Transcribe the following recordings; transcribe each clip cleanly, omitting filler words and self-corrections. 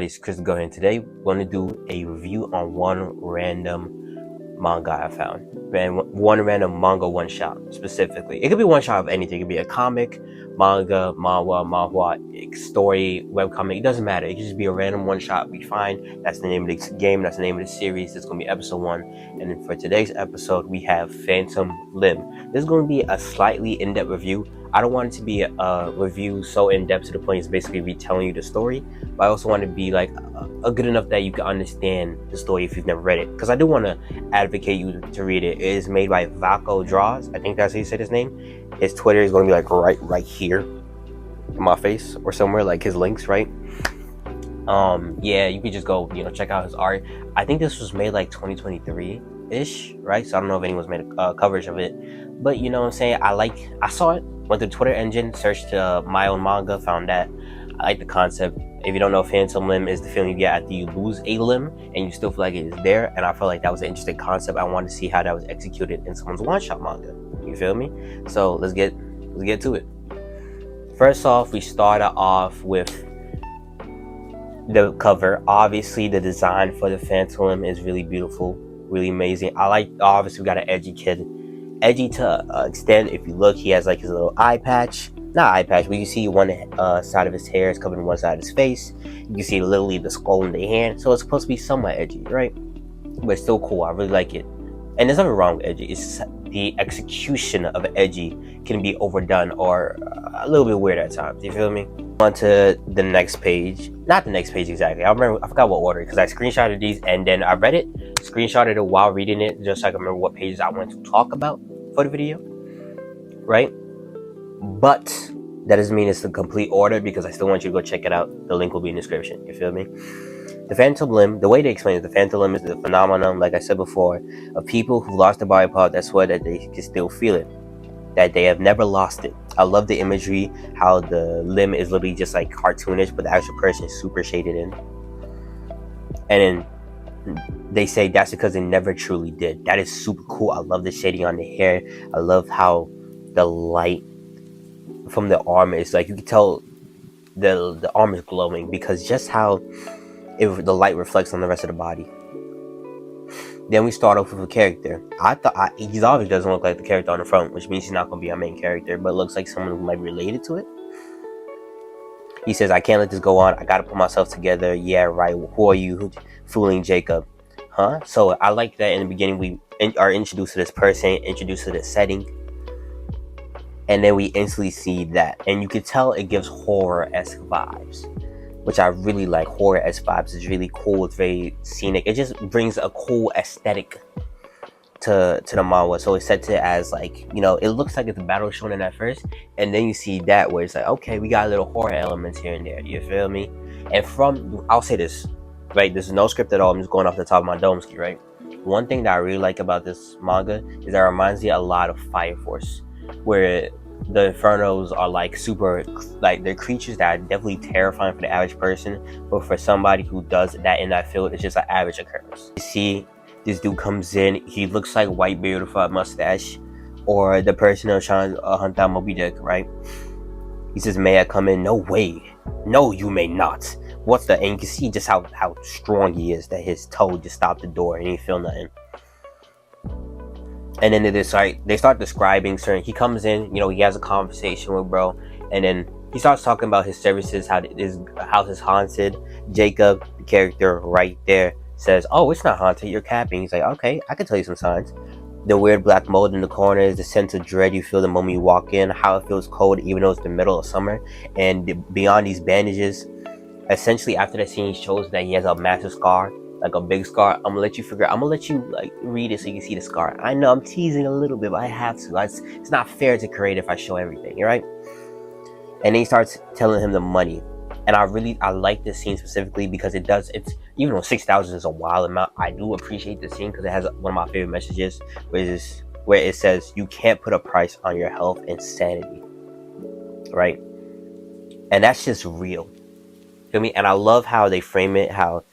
It's Chris Go, and today we're going to do a review on one random manga I found. And one random manga one shot specifically. It could be one shot of anything. It could be a comic, manga, manhwa, story, webcomic. It doesn't matter. It could just be a random one shot. We find that's the name of the game. That's the name of the series. This is going to be episode 1. And then for today's episode, we have Phantom Limb. This is going to be a slightly in-depth review. I don't want it to be a review so in-depth to the point it's basically retelling you the story, but I also want it to be like a good enough that you can understand the story if you've never read it, because I do want to advocate you to read it. It is made by Vaco Draws. I think that's how you say his name. His Twitter is going to be like right here in my face or somewhere, like his links, right? Yeah, you could just go, check out his art. I think this was made like 2023-ish, right? So I don't know if anyone's made a coverage of it, but you know what I'm saying? I saw it, went to the Twitter engine, searched my own manga, found that. I like the concept. If you don't know, Phantom Limb is the feeling you get after you lose a limb and you still feel like it is there, and I felt like that was an interesting concept. I wanted to see how that was executed in someone's one-shot manga. You feel me? So let's get to it. First off, we started off with the cover. Obviously, the design for the Phantom Limb is really beautiful, really amazing. Obviously, we got an edgy kid. Edgy to extent. If you look, he has like his little eye patch. Not eye patch, but you see one side of his hair is covered in one side of his face. You can see literally the skull in the hand. So it's supposed to be somewhat edgy, right? But it's still cool. I really like it. And there's nothing wrong with edgy. It's the execution of edgy can be overdone or a little bit weird at times. You feel me? On to the next page. Not the next page exactly. I forgot what order, because I screenshotted these and then I read it, screenshotted it while reading it, just so I can remember what pages I wanted to talk about for the video, right? But that doesn't mean it's the complete order, because I still want you to go check it out. The link will be in the description. You feel me? The Phantom Limb, the way they explain it, the Phantom Limb is the phenomenon, like I said before, of people who lost their body part that swear that they can still feel it, that they have never lost it. I love the imagery, how the limb is literally just like cartoonish, but the actual person is super shaded in. And then they say that's because they never truly did. That is super cool. I love the shading on the hair. I love how the light from the arm is like, you can tell the arm is glowing, because just how the light reflects on the rest of the body. Then we start off with a character. He obviously doesn't look like the character on the front, which means he's not going to be our main character, but it looks like someone who might be related to it. He says, "I can't let this go on. I got to put myself together." Yeah, right. Who are you fooling Jacob? Huh? So I like that in the beginning we are introduced to this person, introduced to this setting, and then we instantly see that. And you can tell it gives horror-esque vibes, which I really like. Horror-esque vibes. It's really cool. It's very scenic. It just brings a cool aesthetic to the manga. So it's set to as like, it looks like it's a battle shonen at first, and then you see that where it's like, okay, we got little horror elements here and there. You feel me? And I'll say this, right? There's no script at all. I'm just going off the top of my dome ski, right? One thing that I really like about this manga is that it reminds me a lot of Fire Force, where the Infernos are like super, like they're creatures that are definitely terrifying for the average person, but for somebody who does that in that field, it's just an average occurrence. You see, this dude comes in, he looks like Whitebeard with a mustache, or the person who's trying to hunt down Moby Dick, right? He says, "May I come in?" "No way. No, you may not." And you can see just how strong he is, that his toe just stopped the door and he feel nothing. And then they start describing certain. He comes in, he has a conversation with bro, and then he starts talking about his services, how his house is haunted. Jacob, the character right there, says, "Oh, it's not haunted, you're capping." He's like, "Okay, I can tell you some signs." The weird black mold in the corners, the sense of dread you feel the moment you walk in, how it feels cold even though it's the middle of summer, and beyond these bandages. Essentially, after that scene, he shows that he has a massive scar, like a big scar. I'm gonna let you like read it so you can see the scar. I know I'm teasing a little bit, but I have to. It's not fair to create if I show everything, right? And then he starts telling him the money. And I like this scene specifically because it's even though 6,000 is a wild amount, I do appreciate the scene because it has one of my favorite messages, where it says, "You can't put a price on your health and sanity," right? And that's just real. Feel me? And I love how they frame it, how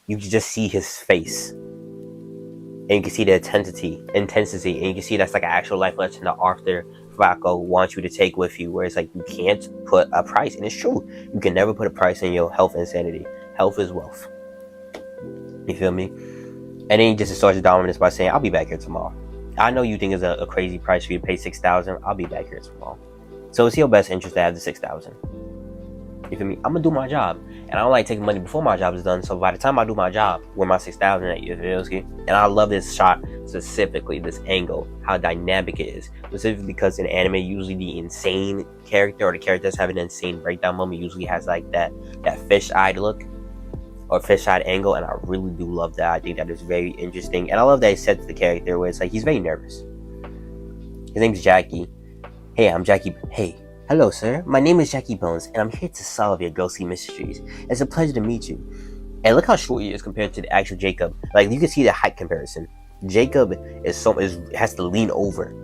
you can just see his face, and you can see the intensity, and you can see that's like an actual life lesson that Arthur Vaco wants you to take with you, where it's like, you can't put a price, and it's true. You can never put a price on your health and sanity. Health is wealth. You feel me? And then he just starts his dominance by saying, I'll be back here tomorrow. I know you think it's a crazy price for you to pay 6,000. I'll be back here tomorrow. So it's your best interest to have the 6,000. You feel me? I'm gonna do my job, and I don't like taking money before my job is done. So by the time I do my job, where my 6,000 at, you feel me? And I love this shot specifically, this angle, how dynamic it is. Specifically because in anime, usually the insane character or the character that's having an insane breakdown moment usually has like that fish-eyed look or fish-eyed angle, and I really do love that. I think that is very interesting, and I love that it sets the character where it's like he's very nervous. His name's Jackie. Hey, I'm Jackie. Hey. Hello, sir. My name is Jackie Bones, and I'm here to solve your ghostly mysteries. It's a pleasure to meet you. And look how short he is compared to the actual Jacob. Like, you can see the height comparison. Jacob has to lean over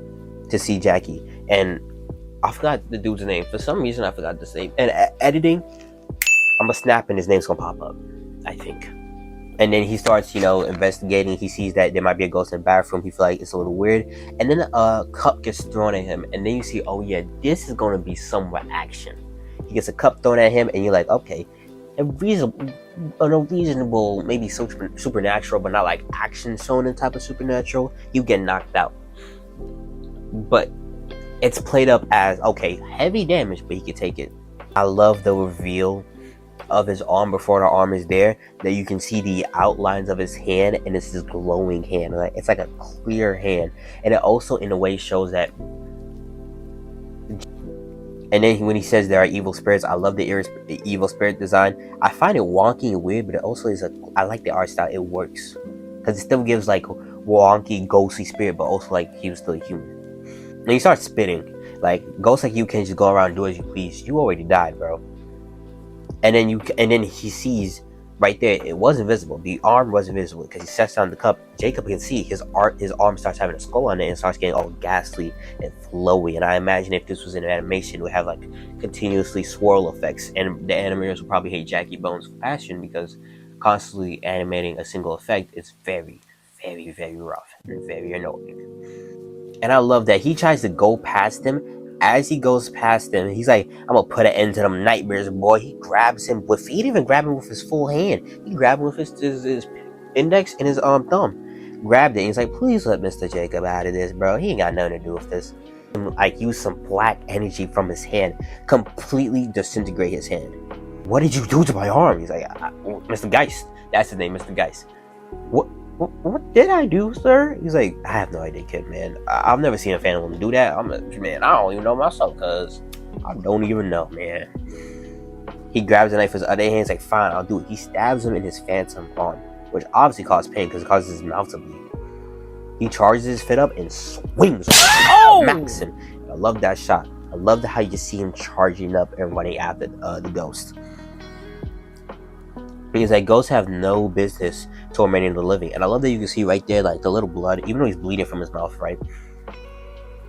to see Jackie. And I forgot the dude's name. For some reason, I forgot this name. And editing, I'm gonna snap and his name's gonna pop up, I think. And then he starts, investigating. He sees that there might be a ghost in the bathroom. He feels like it's a little weird. And then a cup gets thrown at him. And then you see, oh yeah, this is going to be somewhat action. He gets a cup thrown at him, and you're like, okay, a reasonable, maybe supernatural, but not like action shonen type of supernatural. You get knocked out. But it's played up as, okay, heavy damage, but he can take it. I love the reveal of his arm before the arm is there, that you can see the outlines of his hand, and it's this glowing hand. Like, it's like a clear hand, and it also in a way shows that. And then when he says there are evil spirits, I love the evil spirit design. I find it wonky and weird, but it also is I like the art style. It works because it still gives like wonky ghostly spirit, but also like he was still a human. And he starts spitting. Like, ghosts like you can't just go around and do as you please. You already died, bro. And then he sees right there, it was invisible. The arm was invisible because he sets down the cup. Jacob can see his arm starts having a skull on it and starts getting all ghastly and flowy. And I imagine if this was an animation, it would have like continuously swirl effects. And the animators would probably hate Jackie Bones' passion because constantly animating a single effect is very, very, very rough and very annoying. And I love that he tries to go past him. As he goes past him, he's like, I'm gonna put an end to them nightmares, boy. He grabs him he didn't even grab him with his full hand. He grabbed him with his index and his thumb. Grabbed it, and he's like, please let Mr. Jacob out of this, bro. He ain't got nothing to do with this. Like, use some black energy from his hand, completely disintegrate his hand. What did you do to my arm? He's like, Mr. Geist. That's his name, Mr. Geist. What did I do, sir? He's like, I have no idea, kid, man. I've never seen a phantom woman do that. Man, I don't even know myself, because I don't even know, man. He grabs a knife with his other hand. He's like, fine, I'll do it. He stabs him in his phantom arm, which obviously causes pain because it causes his mouth to bleed. He charges his fit up and swings. Oh! Smacks him. I love that shot. I love how you see him charging up and running after the ghost. Because like, ghosts have no business tormenting the living. And I love that you can see right there, like, the little blood, even though he's bleeding from his mouth, right?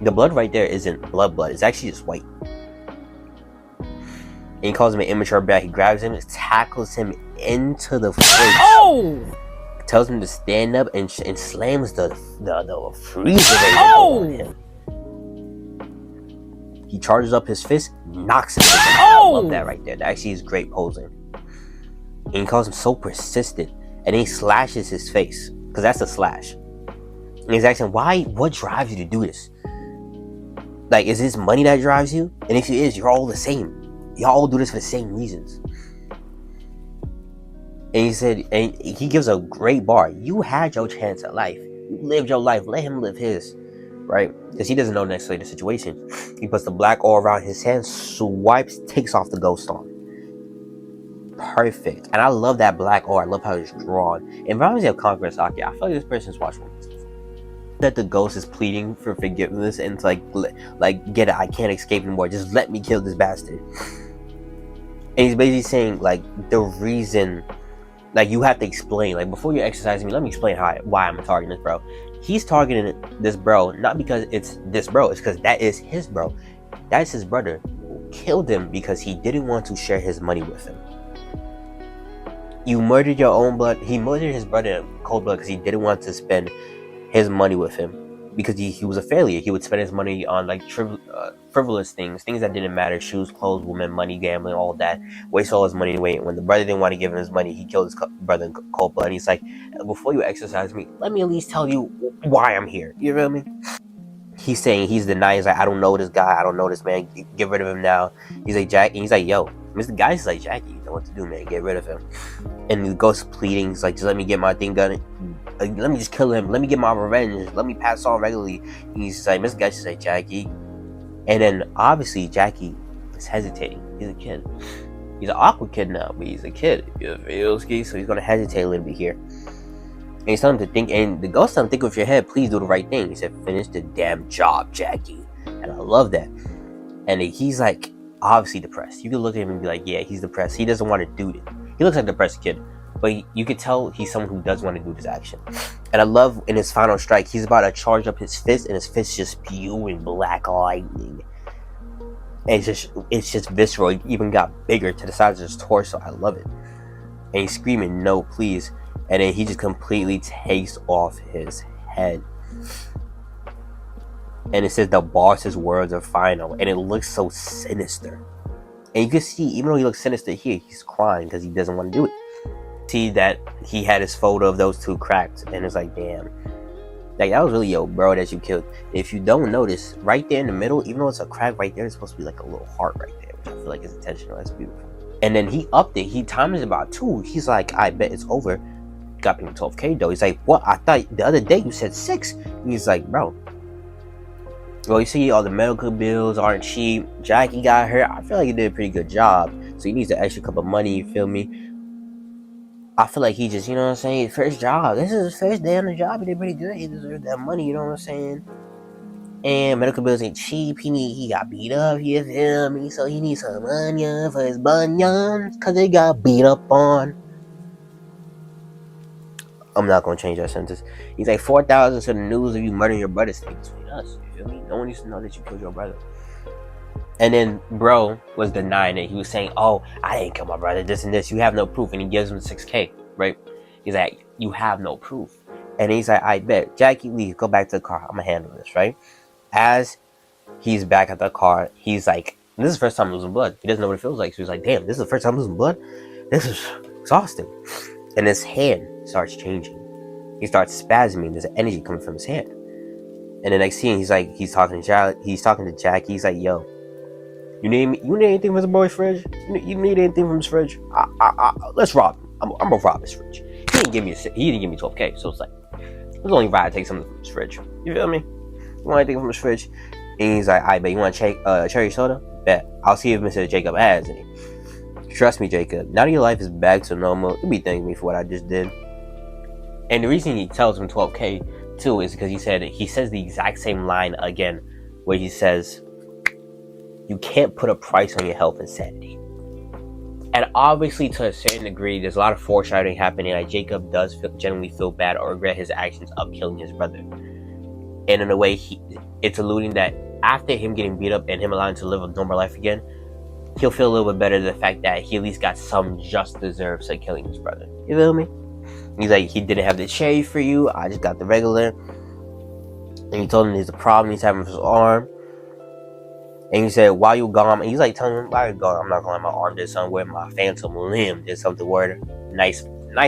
The blood right there isn't blood. It's actually just white. And he calls him an immature bat. He grabs him, tackles him into the face. Oh! Tells him to stand up and slams the freezer on him. He charges up his fist, knocks him down. I love that right there. That actually is great posing. And he calls him so persistent. And then he slashes his face, because that's a slash. And he's asking, what drives you to do this? Like, is this money that drives you? And if it is, you're all the same. Y'all all do this for the same reasons. And he said, and he gives a great bar. You had your chance at life. You lived your life. Let him live his. Right? Because he doesn't know necessarily the situation. He puts the black oil around his hand, swipes, takes off the ghost arm. Perfect. And I love that black oil. I love how it's drawn. It reminds me of Conqueror Saki. I feel like this person's watched one. That the ghost is pleading for forgiveness and it's like, get it, I can't escape anymore. Just let me kill this bastard. And he's basically saying, like, the reason, like, you have to explain, like, before you're exercising me, let me explain why I'm targeting this bro. He's targeting this bro not because it's this bro, it's because that is his bro. That is his brother who killed him because he didn't want to share his money with him. You murdered your own blood. He murdered his brother in cold blood because he didn't want to spend his money with him. because he was a failure. He would spend his money on like frivolous things that didn't matter: shoes, clothes, women, money, gambling, all that. Waste all his money away. When the brother didn't want to give him his money, he killed his brother in cold blood. And he's like, before you exercise me, let me at least tell you why I'm here. You feel me? He's saying, he's denying. He's like, I don't know this guy. I don't know this man. Get rid of him now. He's like, Jack. And he's like, yo, Mr. Guy's like, Jackie, you know what to do, man. Get rid of him. And the ghost pleading. He's like, just let me get my thing done. Like, let me just kill him. Let me get my revenge. Let me pass on regularly. And he's like, Mr. Guy's like, Jackie. And then obviously Jackie is hesitating. He's a kid. He's an awkward kid now, but he's a kid. You feel ski? So he's gonna hesitate a little bit here. And he's telling him to think, and the ghost telling him, think with your head, please do the right thing. He said, finish the damn job, Jackie. And I love that. And he's like, obviously depressed. You can look at him and be like, yeah, he's depressed. He doesn't want to do it. He looks like a depressed kid, but you could tell he's someone who does want to do this action. And I love in his final strike, he's about to charge up his fist, and his fist just spewing black lightning. And it's just visceral. It even got bigger to the size of his torso. I love it. And he's screaming, no, please. And then he just completely takes off his head. And it says the boss's words are final. And it looks so sinister. And you can see, even though he looks sinister here, he's crying because he doesn't want to do it. See that he had his photo of those two cracked. And it's like, damn. Like, that was really your bro that you killed. If you don't notice, right there in the middle, even though it's a crack right there, it's supposed to be like a little heart right there, which I feel like is intentional. That's beautiful. And then he upped it. He timed it about 2. He's like, I bet it's over. Got me 12K though. He's like, what? I thought the other day you said 6. And he's like, bro. Well, you see, all the medical bills aren't cheap. Jackie got hurt. I feel like he did a pretty good job. So he needs an extra cup of money, you feel me? I feel like he just, you know what I'm saying? First job. This is his first day on the job. He did pretty good. He deserved that money, you know what I'm saying? And medical bills ain't cheap. He got beat up, you feel me? So he needs some money for his bunions, because they got beat up on. I'm not going to change that sentence. He's like, 4,000 to the news of you murdering your brother. Stay between us, you feel me? No one needs to know that you killed your brother. And then bro was denying it. He was saying, oh, I didn't kill my brother, this and this. You have no proof. And he gives him 6K, right? He's like, you have no proof. And he's like, I bet. Jackie, leave. Go back to the car. I'm going to handle this, right? As he's back at the car, he's like, this is the first time losing blood. He doesn't know what it feels like. So he's like, damn, this is the first time losing blood? This is exhausting. And his hand starts changing. He starts spasming. There's energy coming from his hand. And the next scene, he's talking to Jackie. He's like, yo, you need anything from the boy's fridge? You need anything from his fridge? Let's rob him. I'm gonna rob his fridge. He didn't give me 12K, so it's like, it's only right to take something from his fridge. You feel me? You want anything from his fridge? And he's like, I bet you want cherry soda? Bet. I'll see if Mr. Jacob has any. Trust me, Jacob. Now that your life is back to normal, you'll be thanking me for what I just did. And the reason he tells him 12K too is because he says the exact same line again, where he says, you can't put a price on your health and sanity. And obviously, to a certain degree, there's a lot of foreshadowing happening. Like, Jacob does genuinely feel bad or regret his actions of killing his brother. And in a way, it's alluding that after him getting beat up and him allowing to live a normal life again, he'll feel a little bit better the fact that he at least got some just deserves for killing his brother. You feel me? He's like, he didn't have the cherry for you. I just got the regular. And he told him there's a problem he's having with his arm. And he said, while you gone, and he's like telling him, while you gone, I'm not gonna let my arm did something with my phantom limb did something word. Nice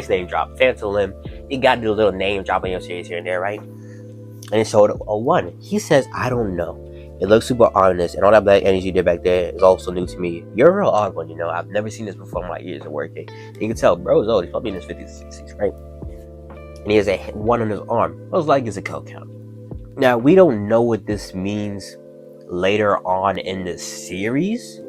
name drop. Phantom limb. You gotta do a little name drop in your series here and there, right? And it showed a 1. He says, I don't know. It looks super honest, and all that black energy you did back there is also new to me. You're a real odd one, you know. I've never seen this before in my years of working. You can tell, bro's old. He's probably in his 50s, 60s, right? And he has a 1 on his arm. Most likely it's a kill count. Now, we don't know what this means later on in the series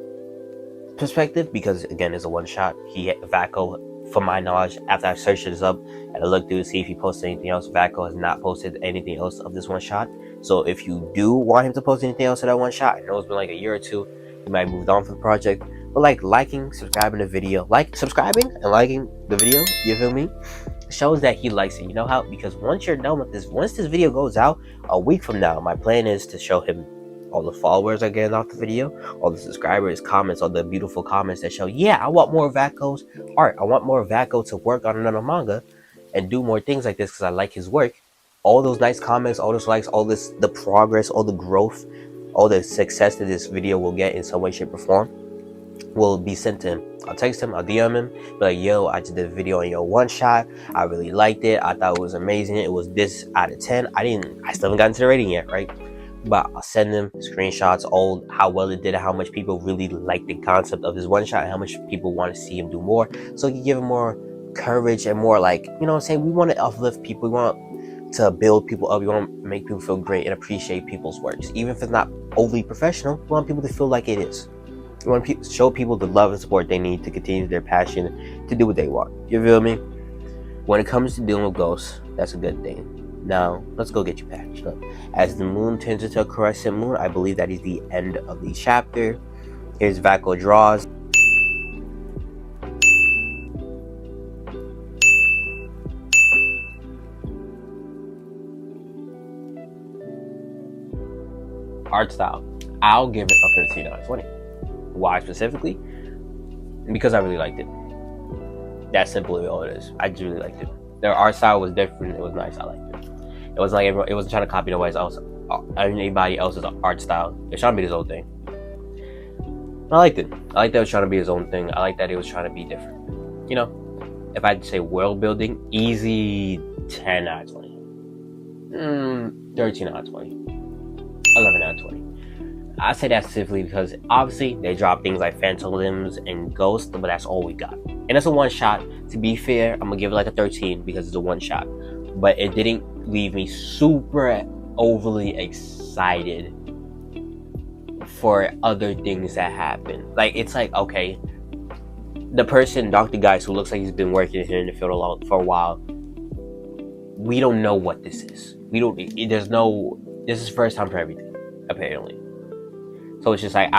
perspective, because again, it's a one shot. Vaco, from my knowledge, after I searched this up and I looked through to see if he posted anything else, Vaco has not posted anything else of this one shot. So if you do want him to post anything else of that one shot, I know it's been like a year or 2, he might have moved on from the project, but like subscribing the video, subscribing and liking the video, you feel me, shows that he likes it. You know how? Because once you're done with this, once this video goes out a week from now, my plan is to show him all the followers are getting off the video, all the subscribers, comments, all the beautiful comments that show, yeah, I want more Vaco's art. I want more Vaco to work on another manga and do more things like this because I like his work. all those nice comments, all those likes, all this, the progress, all the growth, all the success that this video will get in some way, shape, or form will be sent to him. I'll text him, I'll DM him, be like, yo, I just did a video on your one shot. I really liked it. I thought it was amazing. It was this out of 10. I still haven't gotten to the rating yet, right? But I'll send them screenshots, all how well it did, how much people really like the concept of his one shot, and how much people want to see him do more. So you can give him more courage and more, like, you know what I'm saying? We want to uplift people. We want to build people up. We want to make people feel great and appreciate people's works. Even if it's not overly professional, we want people to feel like it is. We want to show people the love and support they need to continue their passion to do what they want. You feel me? When it comes to dealing with ghosts, that's a good thing. Now, let's go get you patched up. As the moon turns into a crescent moon, I believe that is the end of the chapter. Here's Vaco draws. Art style. I'll give it a 13 out of 20. Why specifically? Because I really liked it. That's simply all it is. I just really liked it. Their art style was different. It was nice. I liked it. It wasn't like everyone, it wasn't trying to copy anybody else's art style. It was trying to be his own thing. I liked it. I liked that it was trying to be his own thing. I liked that it was trying to be different. You know, if I had to say world building, easy 10 out of 20. 13 out of 20. 11 out of 20. I say that specifically because obviously they drop things like phantom limbs and ghosts, but that's all we got. And it's a one shot. To be fair, I'm gonna give it like a 13 because it's a one shot. But it didn't leave me super overly excited for other things that happen. Like, it's like, okay, the person, Dr. Geist, who looks like he's been working here in the field for a while, we don't know what this is. This is first time for everything, apparently. So it's just like,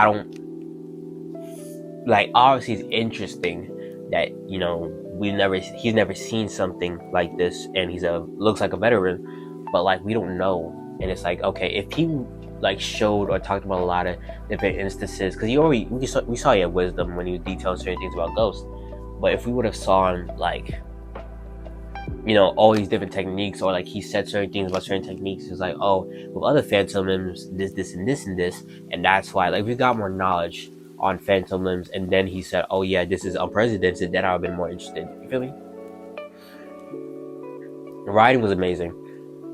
obviously it's interesting that, you know, he's never seen something like this, and looks like a veteran, but like, we don't know. And it's like, okay, if he like showed or talked about a lot of different instances, because we saw he had wisdom when he was detailing certain things about ghosts, but if we would have saw him, like, you know, all these different techniques, or like he said certain things about certain techniques, it's like, oh, with other phantom limbs, this and this and this, and that's why, like, we got more knowledge on phantom limbs, and then he said, oh yeah, this is unprecedented, then I would have been more interested. You feel me? The writing was amazing.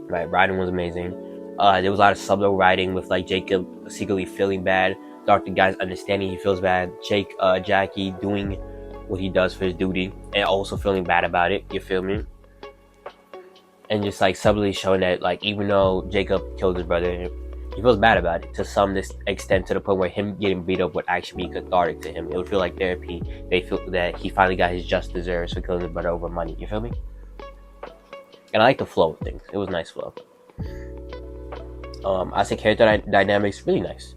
Right, writing was amazing. There was a lot of subtle writing with like Jacob secretly feeling bad, Dr. Guy's understanding he feels bad, Jackie doing what he does for his duty and also feeling bad about it. You feel me? And just like subtly showing that, like, even though Jacob killed his brother, he feels bad about it to some extent, to the point where him getting beat up would actually be cathartic to him. It would feel like therapy. They feel that he finally got his just deserves for killing his brother over money. You feel me? And I like the flow of things. It was nice flow. I say character dynamics really nice.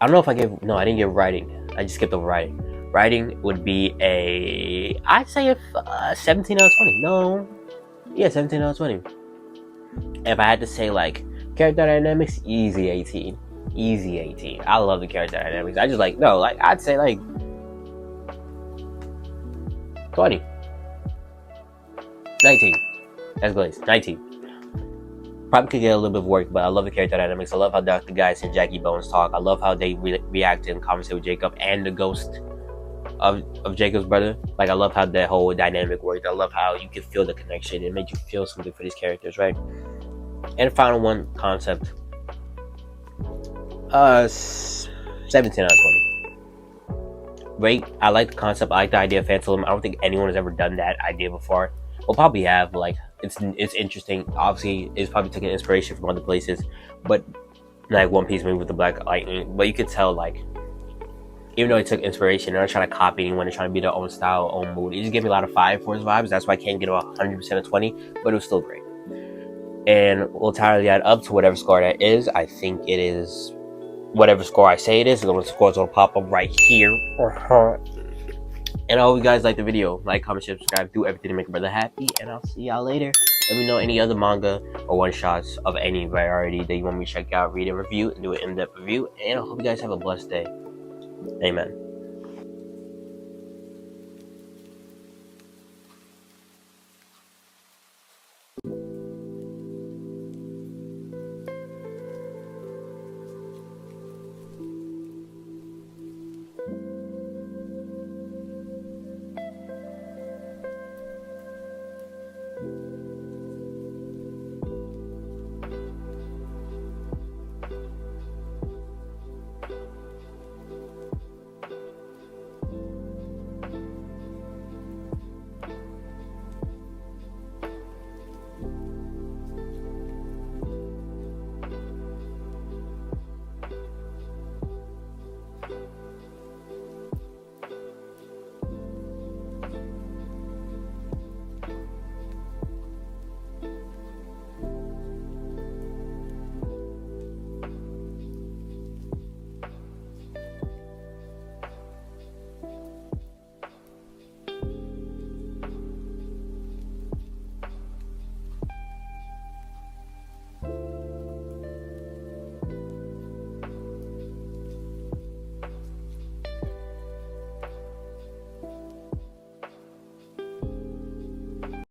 I don't know if I didn't give writing. I just skipped over writing. Writing would be I'd say 17 out of 20. No. Yeah, 17 out of 20. If I had to say, like, character dynamics, easy 18. Easy 18. I love the character dynamics. I just I'd say like 20. 19. That's Glaze. 19. Probably could get a little bit of work, but I love the character dynamics. I love how Dr. Geist and Jackie Bones talk. I love how they react and conversate with Jacob and the ghost of Jacob's brother. Like, I love how that whole dynamic worked. I love how you can feel the connection. It made you feel something for these characters, right? And final one, concept. 17 out of 20. Great. I like the concept. I like the idea of Phantom. I don't think anyone has ever done that idea before. We'll probably have, but like, it's interesting. Obviously, it's probably taking inspiration from other places, but like One Piece maybe with the Black Lightning. But you could tell, like, even though it took inspiration, they're not trying to copy anyone. They're trying to be their own style, own mood. It just gave me a lot of Fire Force vibes. That's why I can't get a 100% of 20, but it was still great. And we'll entirely add up to whatever score that is. I think it is whatever score I say it is. And the score is going to pop up right here. And I hope you guys like the video. Like, comment, share, subscribe. Do everything to make a brother happy. And I'll see y'all later. Let me know any other manga or one-shots of any variety that you want me to check out, read, and review, and do an in-depth review. And I hope you guys have a blessed day. Amen.